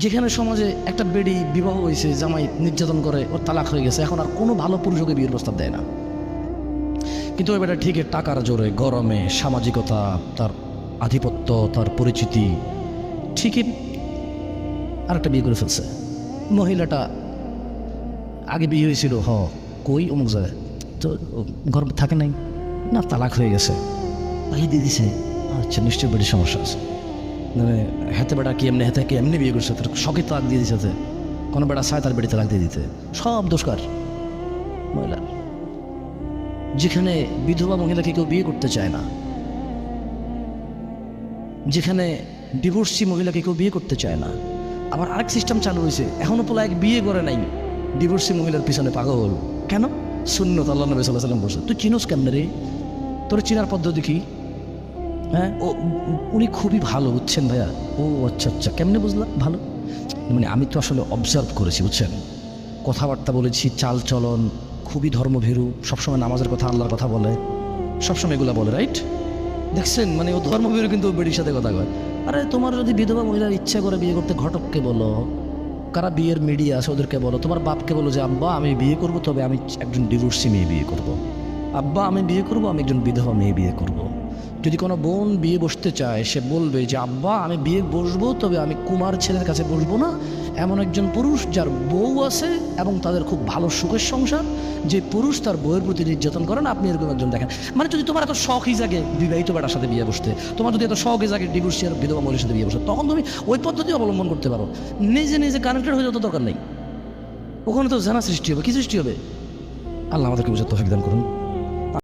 যেখানে সমাজে একটা বেডি বিবাহ হয়েছে, জামাই নির্যাতন করে, ওর তালাক হয়ে গেছে, এখন আর কোনো ভালো পুরুষকে বিয়ের প্রস্তাব দেয় না। কিন্তু ওই বেটা ঠিকই টাকার জোরে, গরমে, সামাজিকতা, তার আধিপত্য, তার পরিচিতি, ঠিকই আরেকটা বিয়ে করে ফেলছে। মহিলাটা আগে বিয়ে হয়েছিল, কই অমুক জায়গায়, তো ঘর থাকে নাই, না তালাক হয়ে গেছে, তাই দিয়ে দিছে। আচ্ছা, নিশ্চয়ই বেটির সমস্যা আছে। মানে হাতে বেটা কি এমনি, হাতে কি এমনি বিয়ে করছে, তার শখে তালাক দিয়ে দিচ্ছে। কোনো বেটা চায় তার বেটি তালাক দিয়ে দিতে, সব দোষকার মহিলার। যেখানে বিধবা মহিলাকে কেউ বিয়ে করতে চায় না, যেখানে ডিভোর্সি মহিলাকে কেউ বিয়ে করতে চায় না, আবার আরেক সিস্টেম চালু হয়েছে, এখনো পোলা এক বিয়ে করে নাই, ডিভোর্সি মহিলার পিছনে পাগল। কেন? সুন্নত আল্লাহ নবী সাল্লাল্লাহু আলাইহি ওয়াসাল্লাম বলছে। তুই চিনোস কেমনে রে? তোর চিনার পদ্ধতি কি? হ্যাঁ, উনি খুবই ভালো, বুঝছেন ভাইয়া? ও আচ্ছা আচ্ছা, কেমনে বুঝলাম ভালো? মানে আমি তো আসলে অবজার্ভ করেছি, বুঝছেন, কথাবার্তা বলেছি, চাল চলন খুবই ধর্মভীরু, সবসময় নামাজের কথা, আল্লাহর কথা বলে, সবসময় এগুলো বলে, রাইট? দেখছেন, মানে ও ধর্মভীরু কিন্তু বেটির সাথে কথা কয়। আরে তোমার যদি বিধবা মহিলার ইচ্ছা করে বিয়ে করতে, ঘটককে বলো, কারা বিয়ের মিডিয়া আছে ওদেরকে বলো, তোমার বাপকে বলো যে আব্বা আমি বিয়ে করব, তবে আমি একজন ডিভোর্সি মেয়ে বিয়ে করব। আব্বা আমি বিয়ে করব, আমি একজন বিধবা মেয়ে বিয়ে করব। যদি কোনো বোন বিয়ে বসতে চায়, সে বলবে যে আব্বা আমি বিয়ে বসবো, তবে আমি কুমার ছেলের কাছে বসবো না। এমন একজন পুরুষ যার বউ আছে এবং তাদের খুব ভালো সুখের সংসার, যে পুরুষ তার বউয়ের প্রতি নির্যাতন করেন, আপনি এরকম একজন দেখেন। মানে যদি তোমার এত শখই জাগে বিবাহিত বেটার সাথে বিয়ে বসতে, তোমার যদি এত শখই জাগে ডিভোর্সি আর বিধবা মহিলার সাথে বিয়ে বসতে, তখন তুমি ওই পদ্ধতি অবলম্বন করতে পারো। নিজে নিজে কানেক্টেড হয়ে যাওয়ার দরকার নেই। ওখানে তো জানা সৃষ্টি হবে, কি সৃষ্টি হবে? আল্লাহ আমাদেরকে বুঝার তৌফিক দান করুন।